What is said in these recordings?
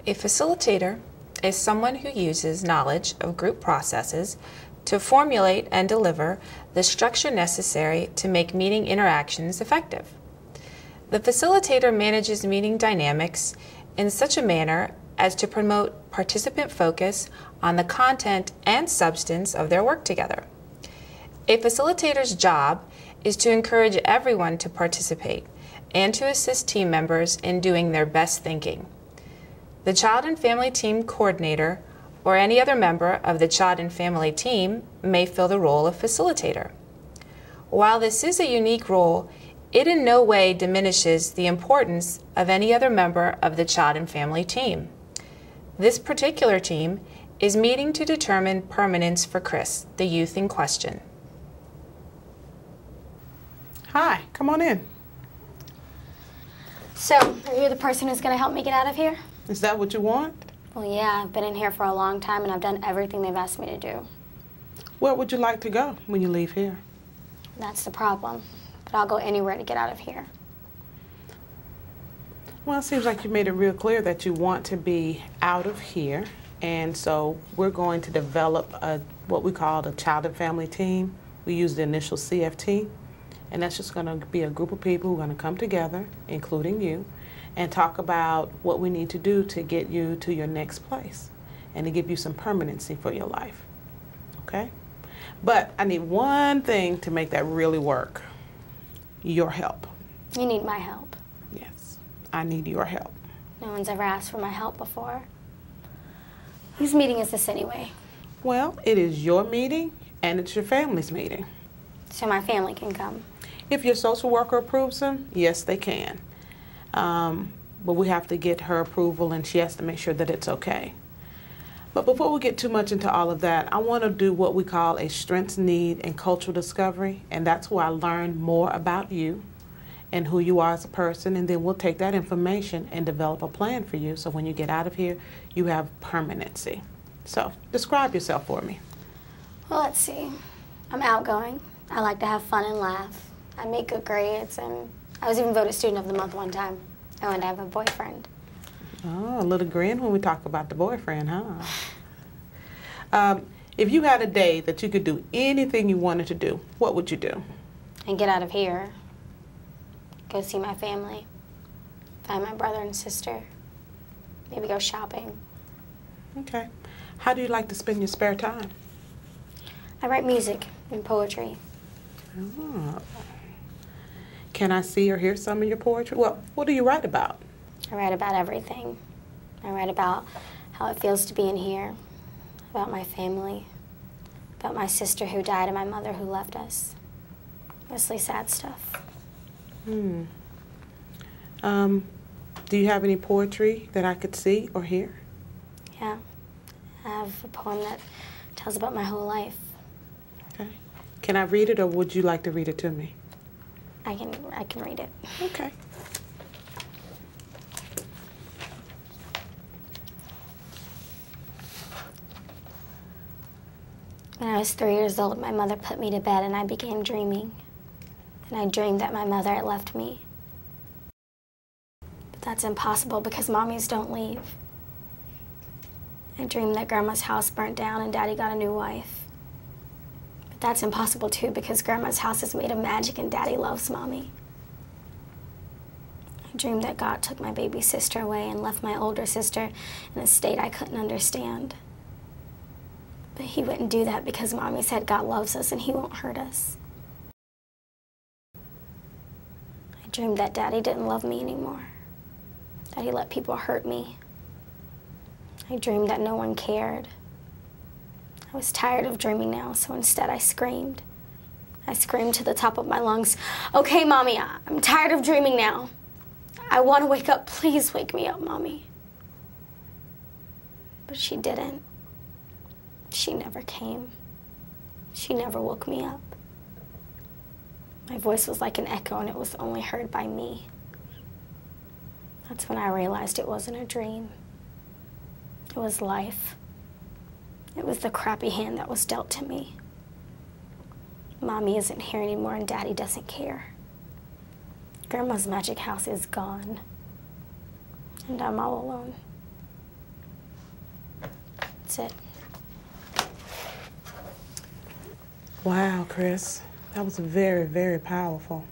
A facilitator is someone who uses knowledge of group processes to formulate and deliver the structure necessary to make meeting interactions effective. The facilitator manages meeting dynamics in such a manner as to promote participant focus on the content and substance of their work together. A facilitator's job is to encourage everyone to participate and to assist team members in doing their best thinking. The Child and Family Team Coordinator or any other member of the Child and Family Team may fill the role of facilitator. While this is a unique role, it in no way diminishes the importance of any other member of the Child and Family Team. This particular team is meeting to determine permanence for Chris, the youth in question. Hi, come on in. So, are you the person who's going to help me get out of here? Is that what you want? Well, yeah, I've been in here for a long time and I've done everything they've asked me to do. Where would you like to go when you leave here? That's the problem. But I'll go anywhere to get out of here. Well, it seems like you made it real clear that you want to be out of here. And so we're going to develop what we call a child and family team. We use the initial CFT. And that's just going to be a group of people who are going to come together, including you, and talk about what we need to do to get you to your next place and to give you some permanency for your life. Okay? But I need one thing to make that really work. Your help. You need my help. Yes, I need your help. No one's ever asked for my help before. Whose meeting is this anyway? Well, it is your meeting and it's your family's meeting. So my family can come. If your social worker approves them, yes, they can. But we have to get her approval and she has to make sure that it's okay. But before we get too much into all of that, I want to do what we call a strengths, need, and cultural discovery. And that's where I learn more about you and who you are as a person. And then we'll take that information and develop a plan for you. So when you get out of here, you have permanency. So describe yourself for me. Well, let's see. I'm outgoing. I like to have fun and laugh. I make good grades, and I was even voted Student of the Month one time. And I have a boyfriend. Oh, a little grin when we talk about the boyfriend, huh? If you had a day that you could do anything you wanted to do, what would you do? And get out of here. Go see my family. Find my brother and sister. Maybe go shopping. Okay. How do you like to spend your spare time? I write music and poetry. Oh. Can I see or hear some of your poetry? Well, what do you write about? I write about everything. I write about how it feels to be in here, about my family, about my sister who died and my mother who left us. Mostly sad stuff. Do you have any poetry that I could see or hear? Yeah. I have a poem that tells about my whole life. Okay. Can I read it or would you like to read it to me? I can read it. Okay. When I was 3 years old, my mother put me to bed and I began dreaming. And I dreamed that my mother had left me. But that's impossible because mommies don't leave. I dreamed that Grandma's house burnt down and Daddy got a new wife. But that's impossible too because Grandma's house is made of magic and Daddy loves Mommy. I dreamed that God took my baby sister away and left my older sister in a state I couldn't understand. But he wouldn't do that because Mommy said God loves us and he won't hurt us. I dreamed that Daddy didn't love me anymore. That he let people hurt me. I dreamed that no one cared. I was tired of dreaming now, so instead I screamed. I screamed to the top of my lungs, "Okay, Mommy, I'm tired of dreaming now. I want to wake up. Please wake me up, Mommy." But she didn't. She never came. She never woke me up. My voice was like an echo and it was only heard by me. That's when I realized it wasn't a dream. It was life. It was the crappy hand that was dealt to me. Mommy isn't here anymore and Daddy doesn't care. Grandma's magic house is gone. And I'm all alone. Sit. Wow, Chris, that was very, very powerful.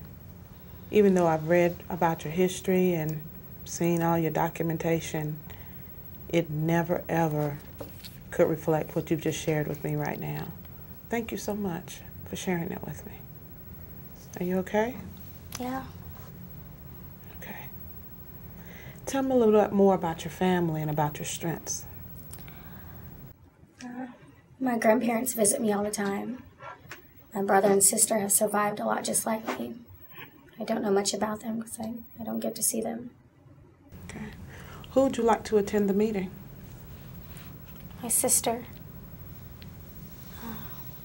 Even though I've read about your history and seen all your documentation, it never, ever could reflect what you've just shared with me right now. Thank you so much for sharing it with me. Are you okay? Yeah. Okay. Tell me a little bit more about your family and about your strengths. My grandparents visit me all the time. My brother and sister have survived a lot just like me. I don't know much about them because I don't get to see them. Okay. Who would you like to attend the meeting? My sister,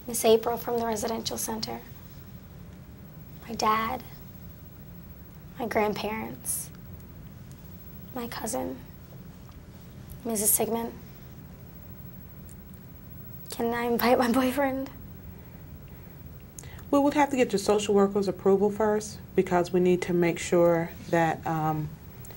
Miss April from the residential center, my dad, my grandparents, my cousin, Mrs. Sigmund. Can I invite my boyfriend? We would have to get your social worker's approval first because we need to make sure that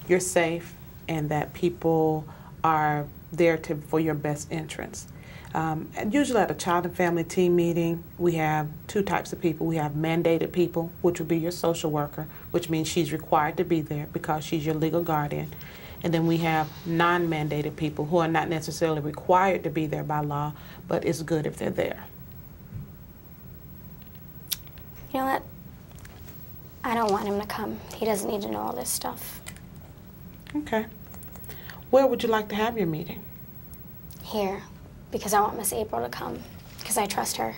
you're safe and that people are there for your best interests. And usually at a child and family team meeting, we have two types of people. We have mandated people, which would be your social worker, which means she's required to be there because she's your legal guardian. And then we have non-mandated people who are not necessarily required to be there by law, but it's good if they're there. You know what? I don't want him to come. He doesn't need to know all this stuff. Okay. Where would you like to have your meeting? Here, because I want Miss April to come, because I trust her.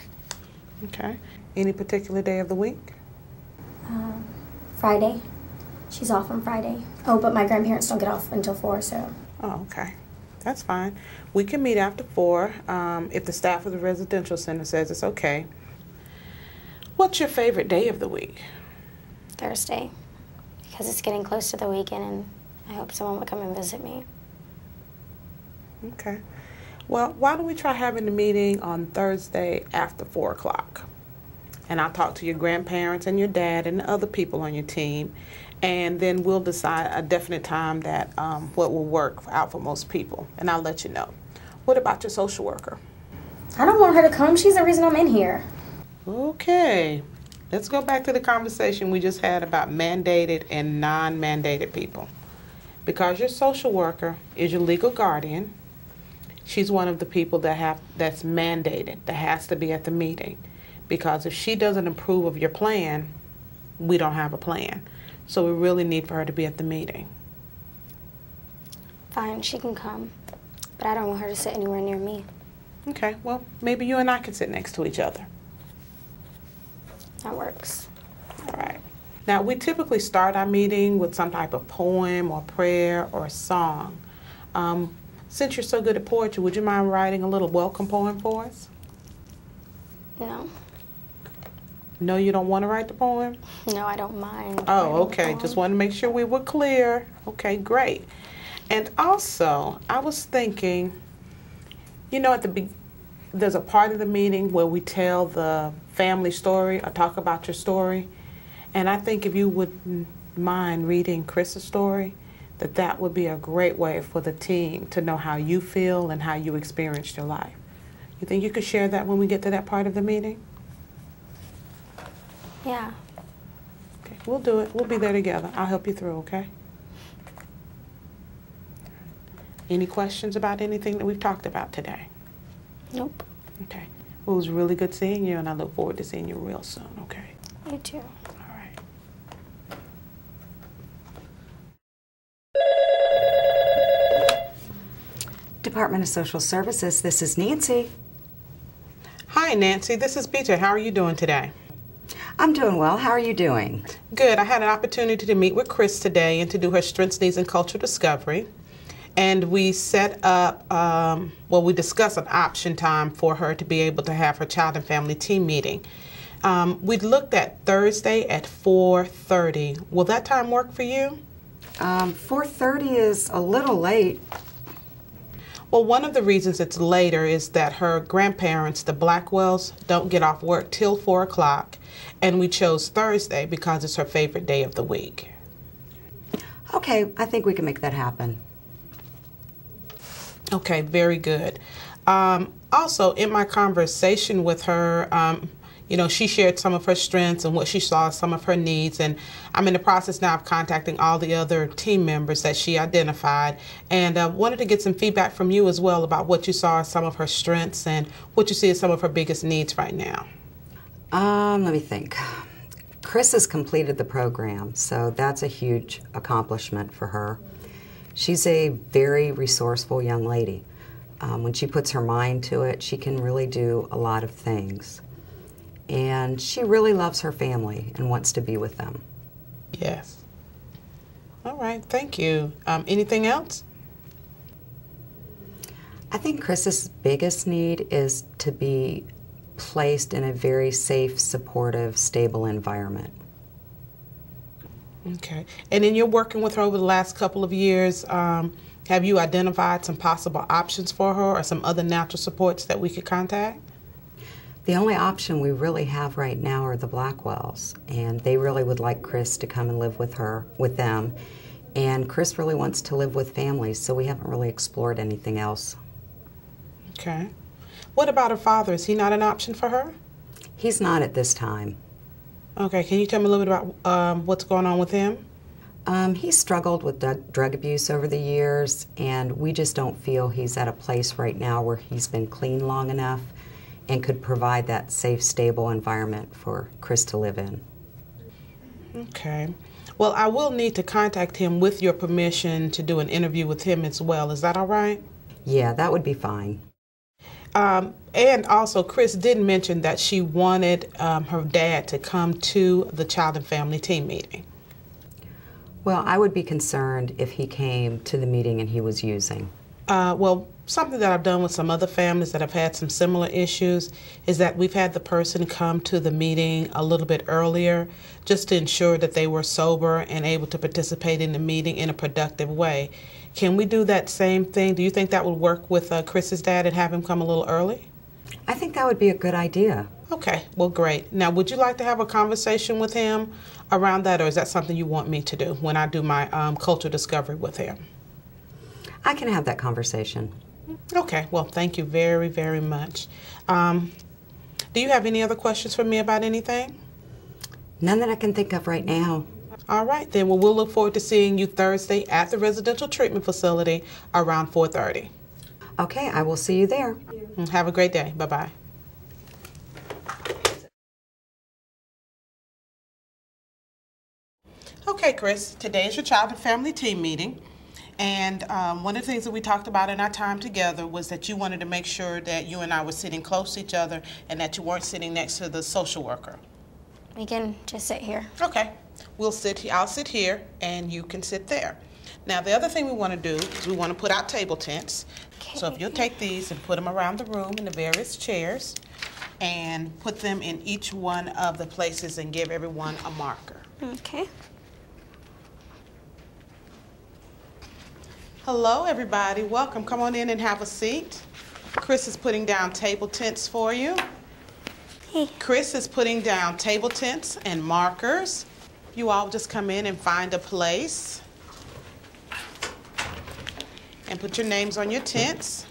Okay. Any particular day of the week? Friday. She's off on Friday. Oh, but my grandparents don't get off until 4, so. Oh, okay. That's fine. We can meet after 4 if the staff of the residential center says it's okay. What's your favorite day of the week? Thursday, because it's getting close to the weekend and I hope someone will come and visit me. Okay. Well, why don't we try having the meeting on Thursday after 4 o'clock? And I'll talk to your grandparents and your dad and the other people on your team, and then we'll decide a definite time that what will work out for most people, and I'll let you know. What about your social worker? I don't want her to come. She's the reason I'm in here. Okay. Let's go back to the conversation we just had about mandated and non-mandated people. Because your social worker is your legal guardian, she's one of the people that's mandated, that has to be at the meeting. Because if she doesn't approve of your plan, we don't have a plan. So we really need for her to be at the meeting. Fine, she can come. But I don't want her to sit anywhere near me. Okay, well, maybe you and I can sit next to each other. That works. All right. Now, we typically start our meeting with some type of poem or prayer or song. Since you're so good at poetry, would you mind writing a little welcome poem for us? No. No, you don't want to write the poem? No, I don't mind. Oh, okay. Just want to make sure we were clear. Okay, great. And also, I was thinking, you know, there's a part of the meeting where we tell the family story or talk about your story. And I think if you wouldn't mind reading Chris's story, that would be a great way for the team to know how you feel and how you experienced your life. You think you could share that when we get to that part of the meeting? Yeah. Okay, we'll do it. We'll be there together. I'll help you through, okay? Any questions about anything that we've talked about today? Nope. Okay. Well, it was really good seeing you, and I look forward to seeing you real soon, okay? You too. All right. Department of Social Services, this is Nancy. Hi, Nancy. This is BJ. How are you doing today? I'm doing well. How are you doing? Good. I had an opportunity to meet with Chris today and to do her Strengths, Needs, and Culture Discovery. And we set up, we discussed an option time for her to be able to have her child and family team meeting. We looked at Thursday at 4:30. Will that time work for you? 4:30 is a little late. Well, one of the reasons it's later is that her grandparents, the Blackwells, don't get off work till 4 o'clock. And we chose Thursday because it's her favorite day of the week. Okay, I think we can make that happen. Okay, very good. Also, in my conversation with her, she shared some of her strengths and what she saw as some of her needs, and I'm in the process now of contacting all the other team members that she identified, and wanted to get some feedback from you as well about what you saw as some of her strengths and what you see as some of her biggest needs right now. Let me think. Chris has completed the program, so that's a huge accomplishment for her. She's a very resourceful young lady. When she puts her mind to it, she can really do a lot of things. And she really loves her family and wants to be with them. Yes. All right, thank you. Anything else? I think Chris's biggest need is to be placed in a very safe, supportive, stable environment. Okay. And in your working with her over the last couple of years, have you identified some possible options for her or some other natural supports that we could contact? The only option we really have right now are the Blackwells, and they really would like Chris to come and live with them. And Chris really wants to live with families, so we haven't really explored anything else. Okay. What about her father? Is he not an option for her? He's not at this time. Okay, can you tell me a little bit about what's going on with him? He's struggled with drug abuse over the years, and we just don't feel he's at a place right now where he's been clean long enough and could provide that safe, stable environment for Chris to live in. Okay. Well, I will need to contact him with your permission to do an interview with him as well. Is that all right? Yeah, that would be fine. And also, Chris did mention that she wanted her dad to come to the Child and Family Team meeting. Well, I would be concerned if he came to the meeting and he was using. Well, something that I've done with some other families that have had some similar issues is that we've had the person come to the meeting a little bit earlier just to ensure that they were sober and able to participate in the meeting in a productive way. Can we do that same thing? Do you think that would work with Chris's dad and have him come a little early? I think that would be a good idea. Okay, well, great. Now, would you like to have a conversation with him around that, or is that something you want me to do when I do my cultural discovery with him? I can have that conversation. Okay, well, thank you very, very much. Do you have any other questions for me about anything? None that I can think of right now. All right, then, well, we'll look forward to seeing you Thursday at the residential treatment facility around 4:30. Okay, I will see you there. Have a great day. Bye-bye. Okay, Chris, today is your Child and Family Team meeting. And one of the things that we talked about in our time together was that you wanted to make sure that you and I were sitting close to each other and that you weren't sitting next to the social worker. We can just sit here. Okay. I'll sit here and you can sit there. Now, the other thing we want to do is we want to put out table tents. Okay. So if you'll take these and put them around the room in the various chairs and put them in each one of the places and give everyone a marker. Okay. Hello, everybody. Welcome. Come on in and have a seat. Chris is putting down table tents for you. Hey. Chris is putting down table tents and markers. You all just come in and find a place and put your names on your tents.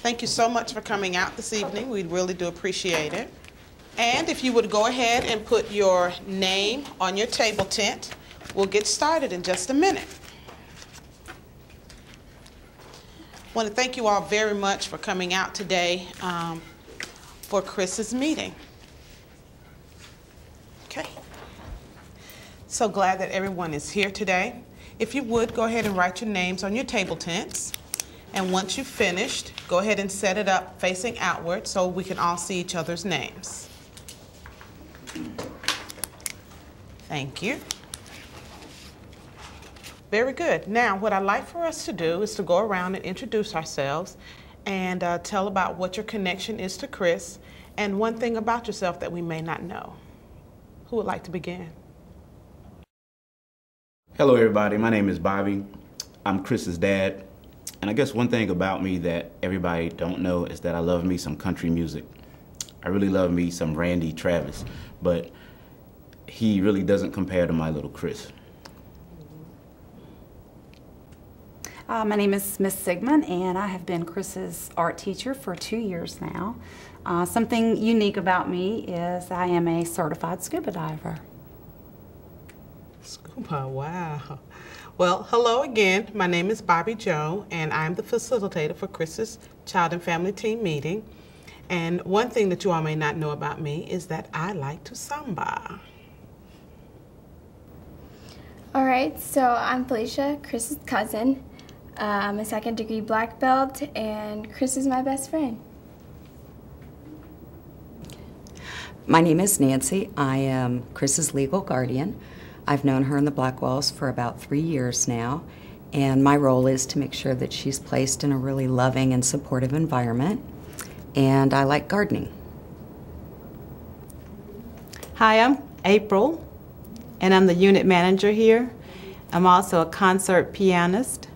Thank you so much for coming out this evening. We really do appreciate it. And if you would go ahead and put your name on your table tent, we'll get started in just a minute. I want to thank you all very much for coming out today for Chris's meeting. Okay. So glad that everyone is here today. If you would, go ahead and write your names on your table tents. And once you've finished, go ahead and set it up facing outward so we can all see each other's names. Thank you. Very good. Now, what I'd like for us to do is to go around and introduce ourselves and tell about what your connection is to Chris and one thing about yourself that we may not know. Who would like to begin? Hello, everybody. My name is Bobby. I'm Chris's dad. And I guess one thing about me that everybody don't know is that I love me some country music. I really love me some Randy Travis, but he really doesn't compare to my little Chris. My name is Miss Sigmund, and I have been Chris's art teacher for 2 years now. Something unique about me is I am a certified scuba diver. Scuba, wow. Well, hello again. My name is Bobby Joe, and I'm the facilitator for Chris's Child and Family Team meeting. And one thing that you all may not know about me is that I like to samba. All right, so I'm Felicia, Chris's cousin. I'm a second-degree black belt, and Chris is my best friend. My name is Nancy. I am Chris's legal guardian. I've known her in the Blackwells for about 3 years now, and my role is to make sure that she's placed in a really loving and supportive environment, and I like gardening. Hi, I'm April, and I'm the unit manager here. I'm also a concert pianist,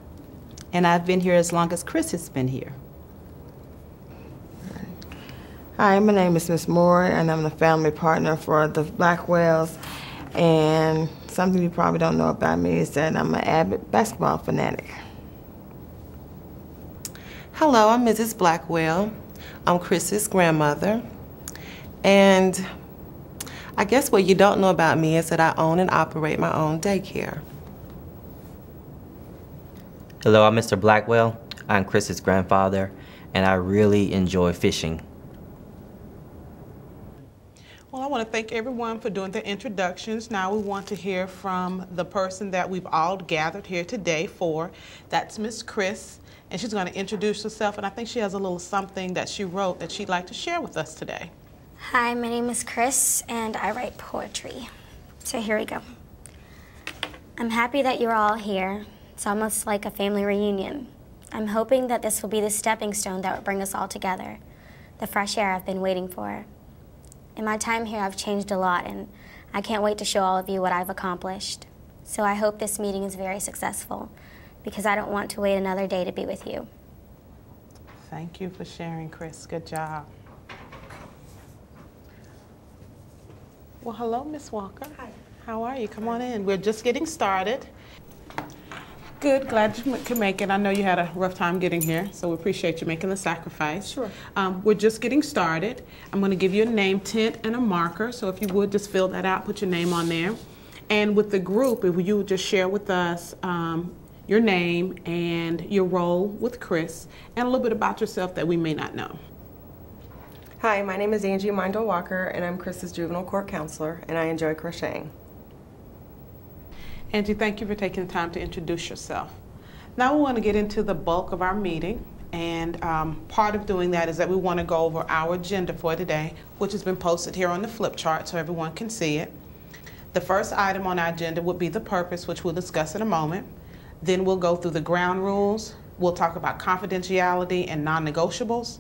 and I've been here as long as Chris has been here. Hi, my name is Miss Moore, and I'm the family partner for the Blackwells. And something you probably don't know about me is that I'm an avid basketball fanatic. Hello, I'm Mrs. Blackwell. I'm Chris's grandmother. And I guess what you don't know about me is that I own and operate my own daycare. Hello, I'm Mr. Blackwell. I'm Chris's grandfather, and I really enjoy fishing. Well, I want to thank everyone for doing their introductions. Now we want to hear from the person that we've all gathered here today for. That's Miss Chris, and she's going to introduce herself, and I think she has a little something that she wrote that she'd like to share with us today. Hi, my name is Chris, and I write poetry. So here we go. I'm happy that you're all here. It's almost like a family reunion. I'm hoping that this will be the stepping stone that will bring us all together, the fresh air I've been waiting for. In my time here, I've changed a lot, and I can't wait to show all of you what I've accomplished. So I hope this meeting is very successful, because I don't want to wait another day to be with you. Thank you for sharing, Chris. Good job. Well, hello, Miss Walker. Hi. How are you? Come on in. We're just getting started. Good, glad you could make it. I know you had a rough time getting here, so we appreciate you making the sacrifice. Sure. We're just getting started. I'm going to give you a name tint and a marker, so if you would just fill that out, put your name on there. And with the group, if you would just share with us your name and your role with Chris, and a little bit about yourself that we may not know. Hi, my name is Angie Mindel Walker, and I'm Chris's juvenile court counselor, and I enjoy crocheting. Angie, thank you for taking the time to introduce yourself. Now we want to get into the bulk of our meeting, and part of doing that is that we want to go over our agenda for today, which has been posted here on the flip chart so everyone can see it. The first item on our agenda would be the purpose, which we'll discuss in a moment. Then we'll go through the ground rules. We'll talk about confidentiality and non-negotiables.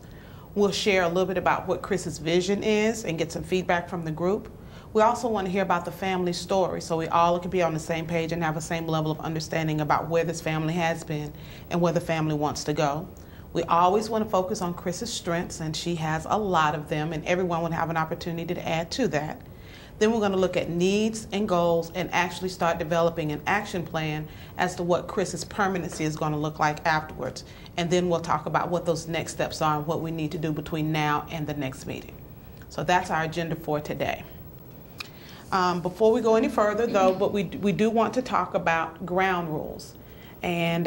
We'll share a little bit about what Chris's vision is and get some feedback from the group. We also want to hear about the family story so we all can be on the same page and have the same level of understanding about where this family has been and where the family wants to go. We always want to focus on Chris's strengths, and she has a lot of them, and everyone will have an opportunity to add to that. Then we're going to look at needs and goals and actually start developing an action plan as to what Chris's permanency is going to look like afterwards. And then we'll talk about what those next steps are and what we need to do between now and the next meeting. So that's our agenda for today. Before we go any further, though, but we do want to talk about ground rules. And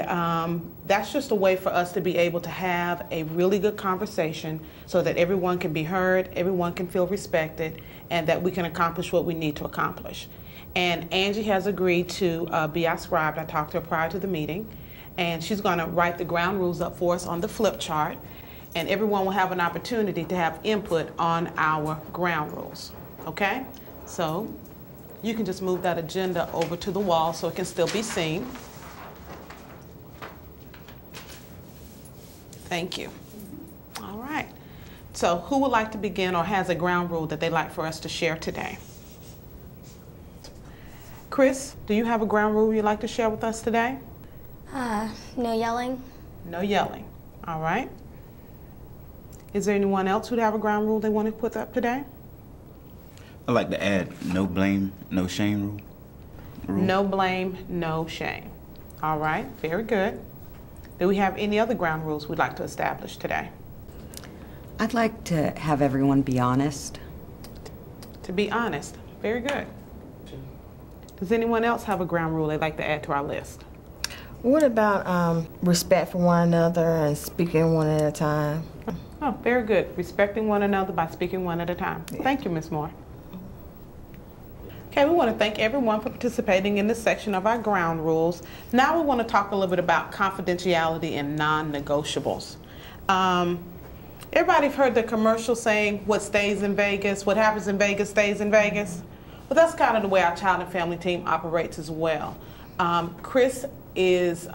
that's just a way for us to be able to have a really good conversation so that everyone can be heard, everyone can feel respected, and that we can accomplish what we need to accomplish. And Angie has agreed to be our scribe. I talked to her prior to the meeting, and she's going to write the ground rules up for us on the flip chart, and everyone will have an opportunity to have input on our ground rules, okay? So you can just move that agenda over to the wall so it can still be seen. Thank you. All right. So who would like to begin or has a ground rule that they'd like for us to share today? Chris, do you have a ground rule you'd like to share with us today? No yelling. No yelling. All right. Is there anyone else who'd have a ground rule they want to put up today? I'd like to add no blame, no shame rule. No blame, no shame. All right, very good. Do we have any other ground rules we'd like to establish today? I'd like to have everyone be honest. To be honest. Very good. Does anyone else have a ground rule they'd like to add to our list? What about respect for one another and speaking one at a time? Oh, very good. Respecting one another by speaking one at a time. Yeah. Thank you, Ms. Moore. Okay, we want to thank everyone for participating in this section of our ground rules. Now we want to talk a little bit about confidentiality and non-negotiables. Everybody's heard the commercial saying, what stays in Vegas, what happens in Vegas stays in Vegas. But that's kind of the way our child and family team operates as well. Chris has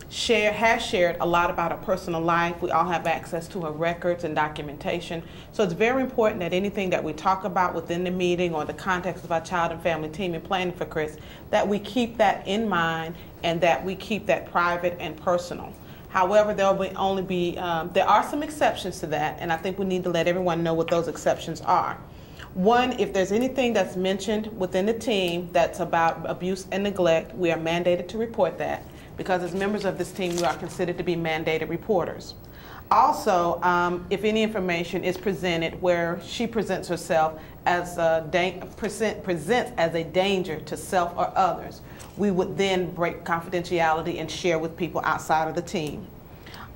shared a lot about her personal life. We all have access to her records and documentation. So it's very important that anything that we talk about within the meeting or the context of our child and family team and planning for Chris, that we keep that in mind and that we keep that private and personal. However, there are some exceptions to that, and I think we need to let everyone know what those exceptions are. One, if there's anything that's mentioned within the team that's about abuse and neglect, we are mandated to report that, because as members of this team, we are considered to be mandated reporters. Also, if any information is presented where she presents herself as presents as a danger to self or others, we would then break confidentiality and share with people outside of the team.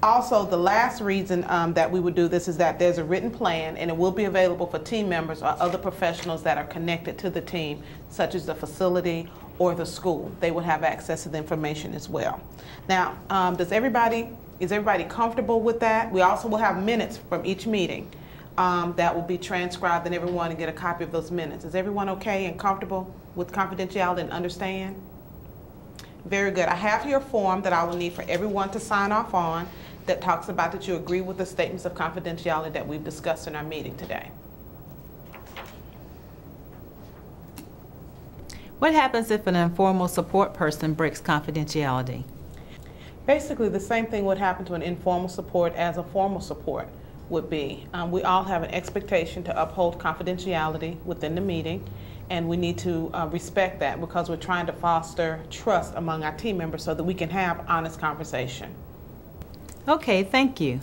Also, the last reason that we would do this is that there's a written plan, and it will be available for team members or other professionals that are connected to the team, such as the facility or the school. They would have access to the information as well. Now, is everybody comfortable with that? We also will have minutes from each meeting that will be transcribed, and everyone will get a copy of those minutes. Is everyone okay and comfortable with confidentiality and understand? Very good. I have here a form that I will need for everyone to sign off on that talks about that you agree with the statements of confidentiality that we've discussed in our meeting today. What happens if an informal support person breaks confidentiality? Basically, the same thing would happen to an informal support as a formal support would be. We all have an expectation to uphold confidentiality within the meeting, and we need to respect that because we're trying to foster trust among our team members so that we can have honest conversation. Okay, thank you.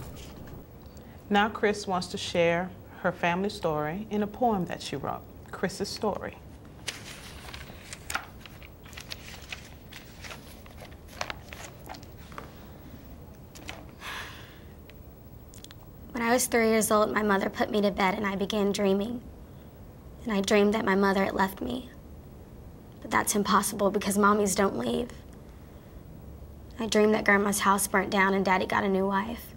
Now Chris wants to share her family story in a poem that she wrote, Chris's Story. When I was 3 years old, my mother put me to bed and I began dreaming. And I dreamed that my mother had left me. But that's impossible because mommies don't leave. I dreamed that Grandma's house burnt down and Daddy got a new wife.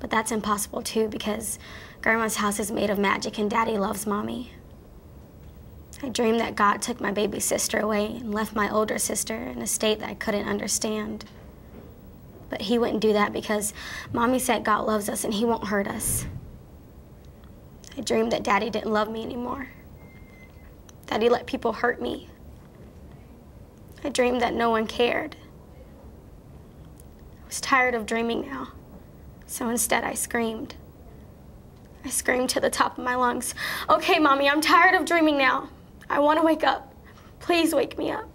But that's impossible too because Grandma's house is made of magic and Daddy loves Mommy. I dreamed that God took my baby sister away and left my older sister in a state that I couldn't understand. But He wouldn't do that because Mommy said God loves us and He won't hurt us. I dreamed that Daddy didn't love me anymore. That He let people hurt me. I dreamed that no one cared. I was tired of dreaming now, so instead I screamed. I screamed to the top of my lungs, "Okay, Mommy, I'm tired of dreaming now. I want to wake up. Please wake me up."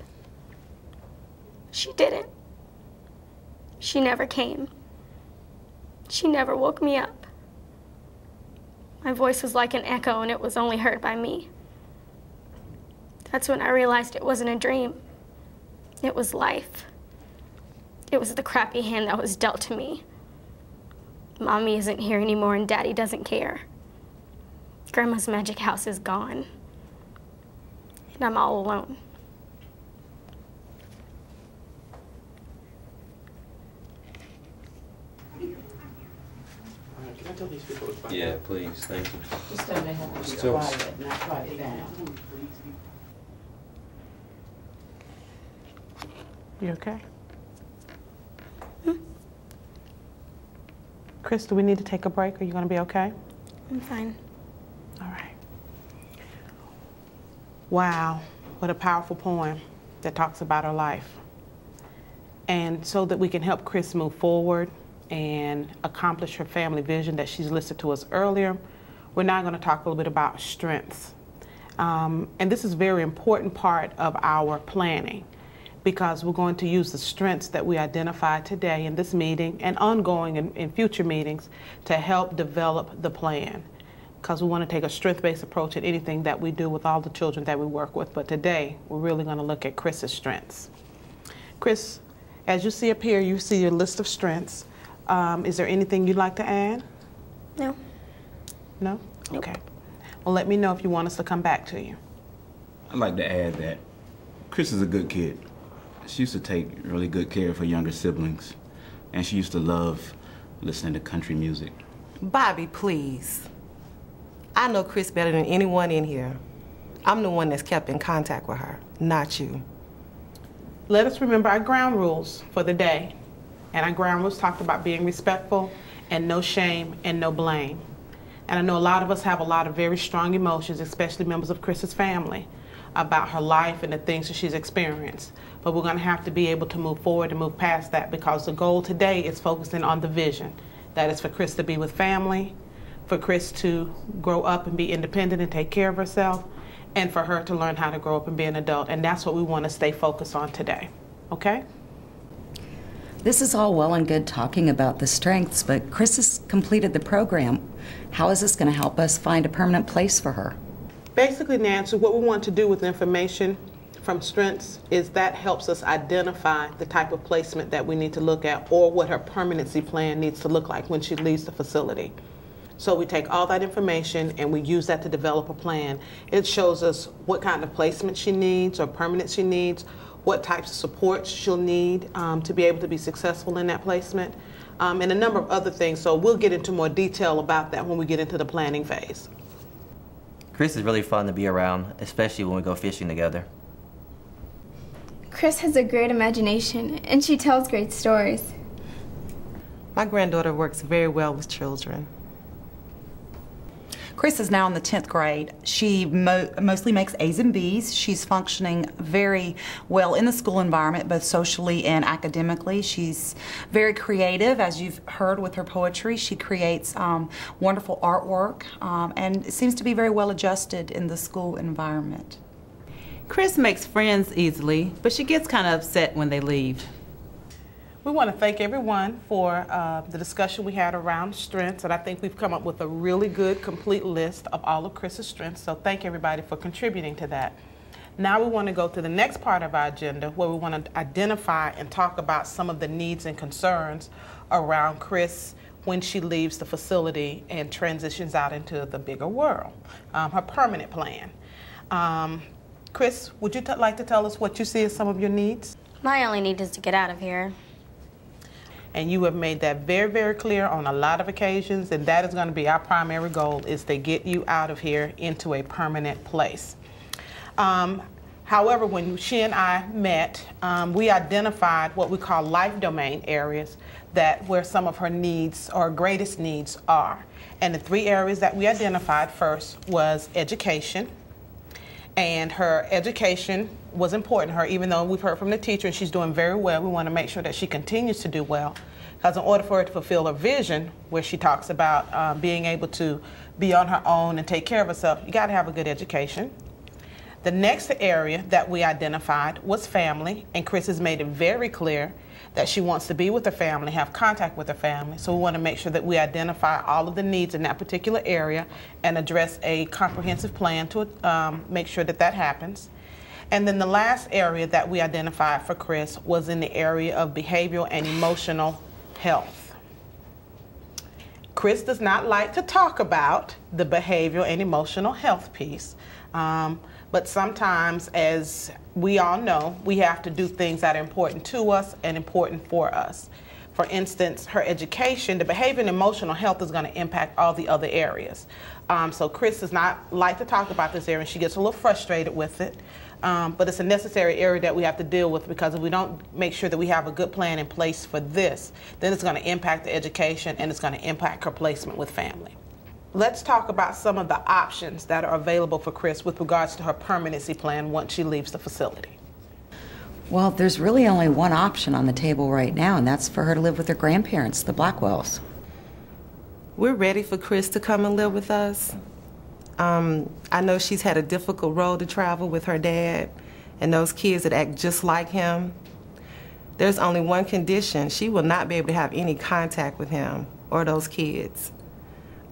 She didn't. She never came. She never woke me up. My voice was like an echo and it was only heard by me. That's when I realized it wasn't a dream. It was life. It was the crappy hand that was dealt to me. Mommy isn't here anymore and Daddy doesn't care. Grandma's magic house is gone. And I'm all alone. Can I tell these people to find out? Please, thank you. Just tell them they have to be quiet, not quiet down. You okay? Chris, do we need to take a break? Are you going to be okay? I'm fine. All right. Wow, what a powerful poem that talks about her life. And so that we can help Chris move forward and accomplish her family vision that she's listed to us earlier, we're now going to talk a little bit about strengths. And this is a very important part of our planning. because we're going to use the strengths that we identified today in this meeting and ongoing in future meetings to help develop the plan. Because we want to take a strength-based approach at anything that we do with all the children that we work with. But today, we're really going to look at Chris's strengths. Chris, as you see up here, you see your list of strengths. Is there anything you'd like to add? No. No? Nope. Okay. Well, let me know if you want us to come back to you. I'd like to add that Chris is a good kid. She used to take really good care of her younger siblings, and she used to love listening to country music. Bobby, please. I know Chris better than anyone in here. I'm the one that's kept in contact with her, not you. Let us remember our ground rules for the day. And our ground rules talked about being respectful and no shame and no blame. And I know a lot of us have a lot of very strong emotions, especially members of Chris's family, about her life and the things that she's experienced. But we're going to have to be able to move forward and move past that, because the goal today is focusing on the vision. That is for Chris to be with family, for Chris to grow up and be independent and take care of herself, and for her to learn how to grow up and be an adult. And that's what we want to stay focused on today. Okay? This is all well and good talking about the strengths, but Chris has completed the program. How is this going to help us find a permanent place for her? Basically, Nancy, what we want to do with information from strengths is that helps us identify the type of placement that we need to look at, or what her permanency plan needs to look like when she leaves the facility. So we take all that information and we use that to develop a plan. It shows us what kind of placement she needs or permanence she needs, what types of support she'll need to be able to be successful in that placement, and a number of other things. So we'll get into more detail about that when we get into the planning phase. Chris is really fun to be around, especially when we go fishing together. Chris has a great imagination, and she tells great stories. My granddaughter works very well with children. Chris is now in the 10th grade. She mostly makes A's and B's. She's functioning very well in the school environment, both socially and academically. She's very creative, as you've heard with her poetry. She creates wonderful artwork and seems to be very well adjusted in the school environment. Chris makes friends easily, but she gets kind of upset when they leave. We want to thank everyone for the discussion we had around strengths, and I think we've come up with a really good, complete list of all of Chris's strengths, so thank everybody for contributing to that. Now we want to go to the next part of our agenda, where we want to identify and talk about some of the needs and concerns around Chris when she leaves the facility and transitions out into the bigger world, her permanent plan. Chris, would you like to tell us what you see as some of your needs? My only need is to get out of here. And you have made that very, very clear on a lot of occasions, and that is going to be our primary goal, is to get you out of here into a permanent place. However, when she and I met, we identified what we call life domain areas, where some of her needs or greatest needs are. And the 3 areas that we identified first was education. And her education was important to her, even though we've heard from the teacher and she's doing very well. We want to make sure that she continues to do well, because in order for her to fulfill her vision, where she talks about being able to be on her own and take care of herself, you got to have a good education. The next area that we identified was family, and Chris has made it very clear that she wants to be with her family, have contact with her family. So we want to make sure that we identify all of the needs in that particular area and address a comprehensive plan to make sure that that happens. And then the last area that we identified for Chris was in the area of behavioral and emotional health. Chris does not like to talk about the behavioral and emotional health piece. But sometimes, as we all know, we have to do things that are important to us and important for us. For instance, her education, the behavior and emotional health is going to impact all the other areas. So Chris does not like to talk about this area, and she gets a little frustrated with it. But it's a necessary area that we have to deal with, because if we don't make sure that we have a good plan in place for this, then it's going to impact the education and it's going to impact her placement with family. Let's talk about some of the options that are available for Chris with regards to her permanency plan once she leaves the facility. Well, there's really only one option on the table right now, and that's for her to live with her grandparents, the Blackwells. We're ready for Chris to come and live with us. I know she's had a difficult road to travel with her dad, and those kids that act just like him, there's only one condition. She will not be able to have any contact with him or those kids.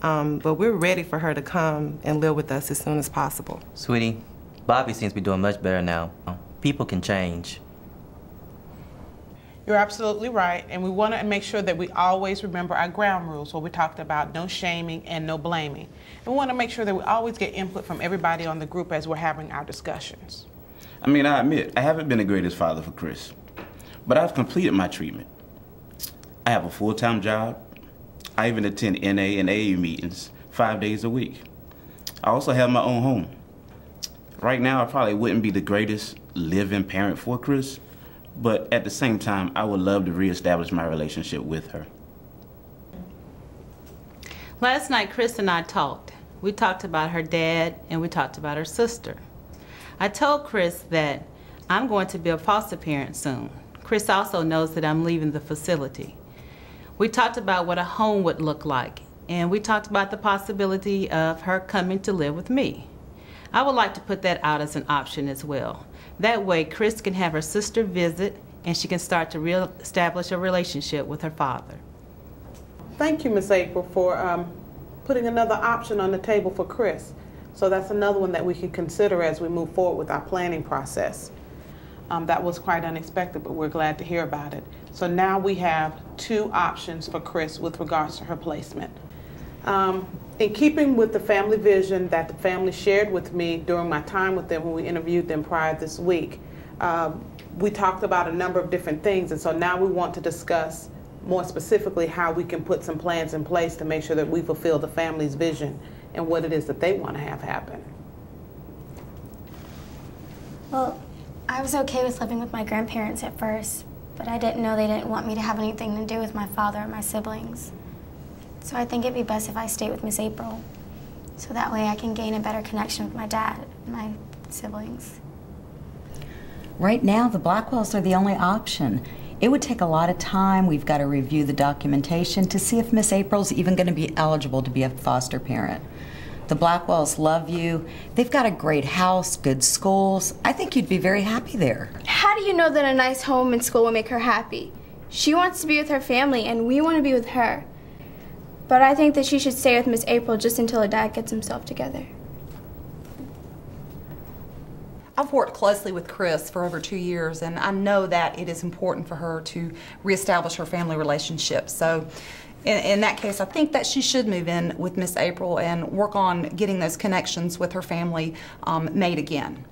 But we're ready for her to come and live with us as soon as possible. Sweetie, Bobby seems to be doing much better now. People can change. You're absolutely right, and we want to make sure that we always remember our ground rules where we talked about no shaming and no blaming. And we want to make sure that we always get input from everybody on the group as we're having our discussions. I mean, I admit, I haven't been the greatest father for Chris, but I've completed my treatment. I have a full-time job. I even attend NA and AAU meetings 5 days a week. I also have my own home. Right now, I probably wouldn't be the greatest living parent for Chris, but at the same time, I would love to reestablish my relationship with her. Last night, Chris and I talked. We talked about her dad and we talked about her sister. I told Chris that I'm going to be a foster parent soon. Chris also knows that I'm leaving the facility. We talked about what a home would look like, and we talked about the possibility of her coming to live with me. I would like to put that out as an option as well. That way, Chris can have her sister visit, and she can start to reestablish a relationship with her father. Thank you, Ms. April, for putting another option on the table for Chris. So that's another one that we can consider as we move forward with our planning process. That was quite unexpected, but we're glad to hear about it. So now we have 2 options for Chris with regards to her placement. In keeping with the family vision that the family shared with me during my time with them when we interviewed them prior this week, we talked about a number of different things, and so now we want to discuss more specifically how we can put some plans in place to make sure that we fulfill the family's vision and what it is that they want to have happen. Well, I was okay with living with my grandparents at first, but I didn't know they didn't want me to have anything to do with my father or my siblings. So I think it'd be best if I stay with Miss April, so that way I can gain a better connection with my dad and my siblings. Right now, the Blackwells are the only option. It would take a lot of time. We've got to review the documentation to see if Miss April's even going to be eligible to be a foster parent. The Blackwells love you. They've got a great house, good schools. I think you'd be very happy there. How do you know that a nice home and school will make her happy? She wants to be with her family, and we want to be with her. But I think that she should stay with Miss April just until her dad gets himself together. I've worked closely with Chris for over 2 years, and I know that it is important for her to reestablish her family relationship. So in that case, I think that she should move in with Miss April and work on getting those connections with her family made again.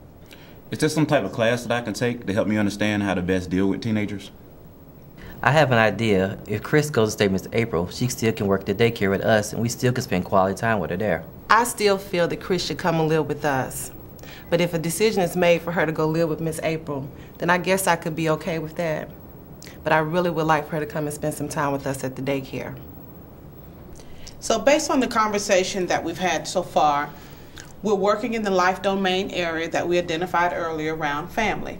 Is there some type of class that I can take to help me understand how to best deal with teenagers? I have an idea. If Chris goes to stay with Miss April, she still can work the daycare with us, and we still can spend quality time with her there. I still feel that Chris should come and live with us. But if a decision is made for her to go live with Miss April, then I guess I could be okay with that. But I really would like for her to come and spend some time with us at the daycare. So based on the conversation that we've had so far, we're working in the life domain area that we identified earlier around family.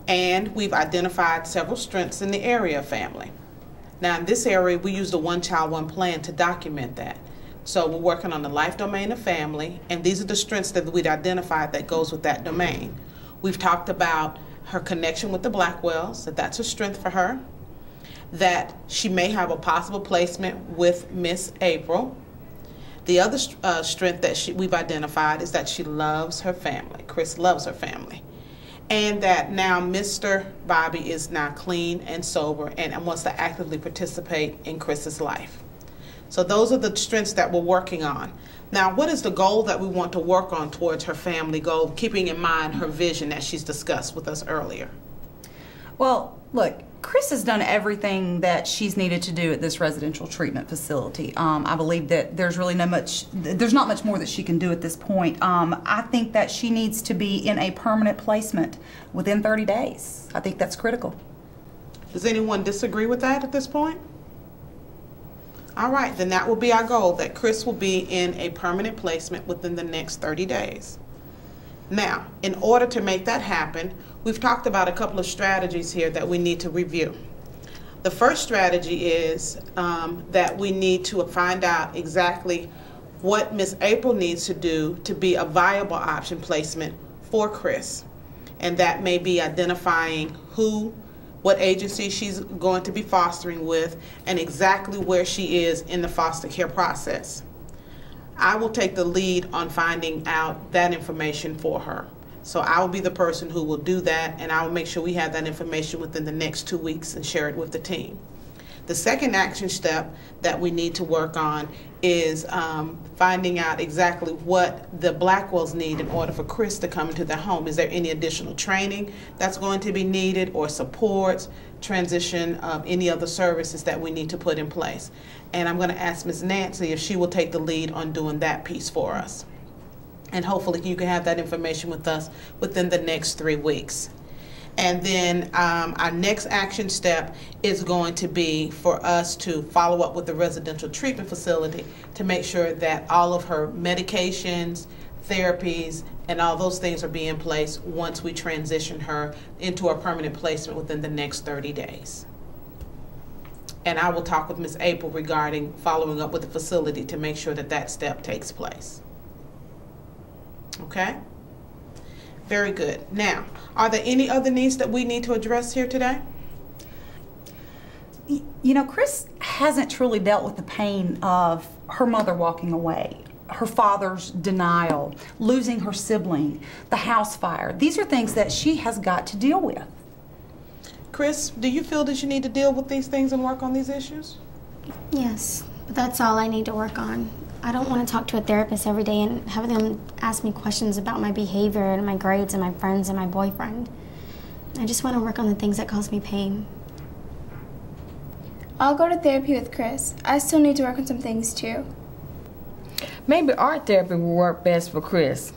And we've identified several strengths in the area of family. Now in this area, we use the One Child, One Plan to document that. So we're working on the life domain of family, and these are the strengths that we'd identified that goes with that domain. We've talked about her connection with the Blackwells, that that's a strength for her, that she may have a possible placement with Miss April. The other strength that we've identified is that she loves her family. Chris loves her family. And that now Mr. Bobby is now clean and sober and wants to actively participate in Chris's life. So those are the strengths that we're working on. Now, what is the goal that we want to work on towards her family goal, keeping in mind her vision that she's discussed with us earlier? Well, look, Chris has done everything that she's needed to do at this residential treatment facility. I believe that there's not much more that she can do at this point. I think that she needs to be in a permanent placement within 30 days. I think that's critical. Does anyone disagree with that at this point? All right, then that will be our goal, that Chris will be in a permanent placement within the next 30 days. Now, in order to make that happen, we've talked about a couple of strategies here that we need to review. The first strategy is that we need to find out exactly what Miss April needs to do to be a viable option placement for Chris. and that may be identifying what agency she's going to be fostering with, and exactly where she is in the foster care process. I will take the lead on finding out that information for her. So I will be the person who will do that, and I will make sure we have that information within the next 2 weeks and share it with the team. The second action step that we need to work on is finding out exactly what the Blackwells need in order for Chris to come into their home. Is there any additional training that's going to be needed, or supports, transition of any other services that we need to put in place? And I'm going to ask Ms. Nancy if she will take the lead on doing that piece for us. And hopefully you can have that information with us within the next 3 weeks. And then our next action step is going to be for us to follow up with the residential treatment facility to make sure that all of her medications, therapies, and all those things are being in place once we transition her into a permanent placement within the next 30 days. And I will talk with Ms. April regarding following up with the facility to make sure that that step takes place. Okay? Very good. Now, are there any other needs that we need to address here today? You know, Chris hasn't truly dealt with the pain of her mother walking away, her father's denial, losing her sibling, the house fire. These are things that she has got to deal with. Chris, do you feel that you need to deal with these things and work on these issues? Yes, but that's all I need to work on. I don't want to talk to a therapist every day and have them ask me questions about my behavior and my grades and my friends and my boyfriend. I just want to work on the things that cause me pain. I'll go to therapy with Chris. I still need to work on some things too. Maybe art therapy will work best for Chris.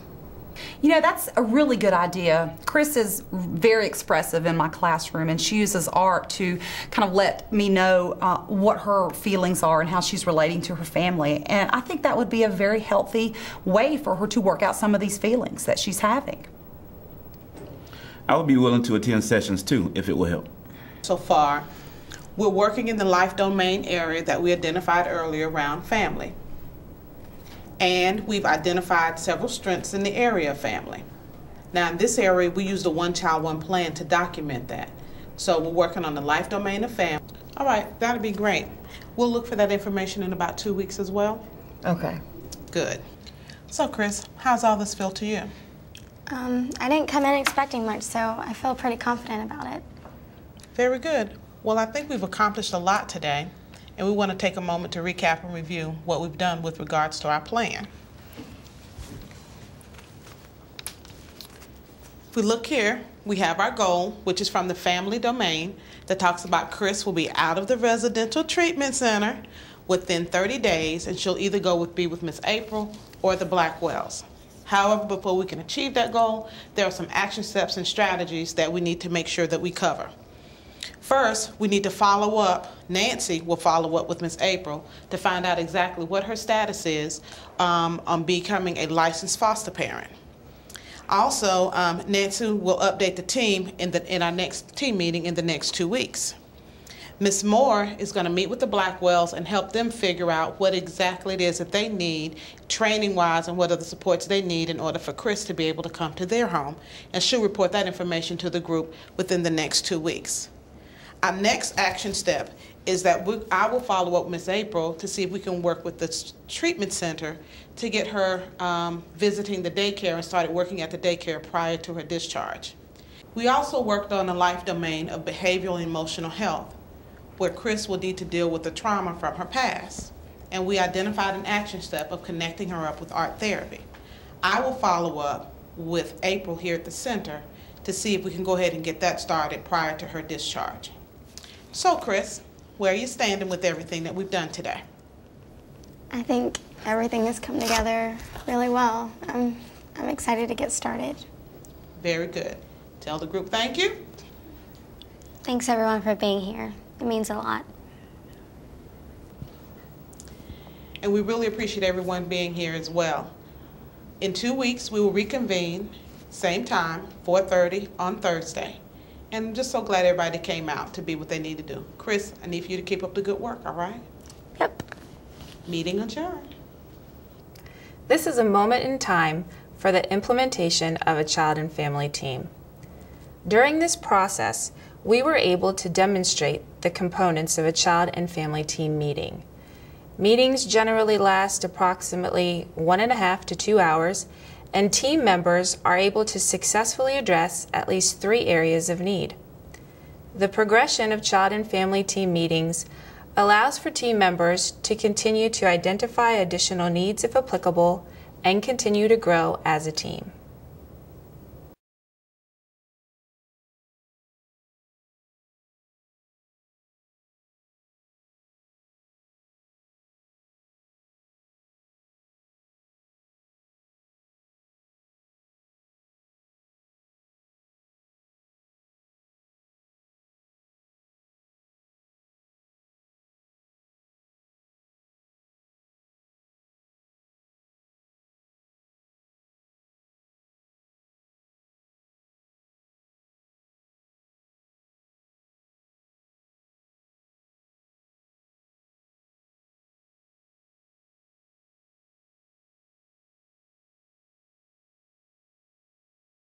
You know, that's a really good idea. Chris is very expressive in my classroom, and she uses art to kind of let me know what her feelings are and how she's relating to her family. And I think that would be a very healthy way for her to work out some of these feelings that she's having. I would be willing to attend sessions too, if it will help. So far, we're working in the life domain area that we identified earlier around family. And we've identified several strengths in the area of family. Now in this area, we use the One Child, One Plan to document that. So we're working on the life domain of family. All right, that'll be great. We'll look for that information in about 2 weeks as well. Okay. Good. So Chris, how's all this feel to you? I didn't come in expecting much, so I feel pretty confident about it. Very good. Well, I think we've accomplished a lot today, and we want to take a moment to recap and review what we've done with regards to our plan. If we look here, we have our goal, which is from the family domain, that talks about Chris will be out of the residential treatment center within 30 days, and she'll either be with Miss April or the Blackwells. However, before we can achieve that goal, there are some action steps and strategies that we need to make sure that we cover. First, we need to follow up. Nancy will follow up with Miss April to find out exactly what her status is on becoming a licensed foster parent. Also, Nancy will update the team in our next team meeting in the next 2 weeks. Ms. Moore is going to meet with the Blackwells and help them figure out what exactly it is that they need training-wise and what are the supports they need in order for Chris to be able to come to their home. And she'll report that information to the group within the next 2 weeks. Our next action step is that I will follow up with Ms. April to see if we can work with the treatment center to get her visiting the daycare and started working at the daycare prior to her discharge. We also worked on the life domain of behavioral and emotional health, where Chris will need to deal with the trauma from her past. And we identified an action step of connecting her up with art therapy. I will follow up with April here at the center to see if we can go ahead and get that started prior to her discharge. So Chris, where are you standing with everything that we've done today? I think everything has come together really well. I'm excited to get started. Very good. Tell the group thank you. Thanks everyone for being here. It means a lot. And we really appreciate everyone being here as well. In 2 weeks, we will reconvene, same time, 4:30 on Thursday. And I'm just so glad everybody came out to be what they need to do. Chris, I need for you to keep up the good work, all right? Yep. Meeting adjourned. This is a moment in time for the implementation of a child and family team. During this process, we were able to demonstrate the components of a child and family team meeting. Meetings generally last approximately 1.5 to 2 hours, and team members are able to successfully address at least 3 areas of need. The progression of child and family team meetings allows for team members to continue to identify additional needs if applicable and continue to grow as a team.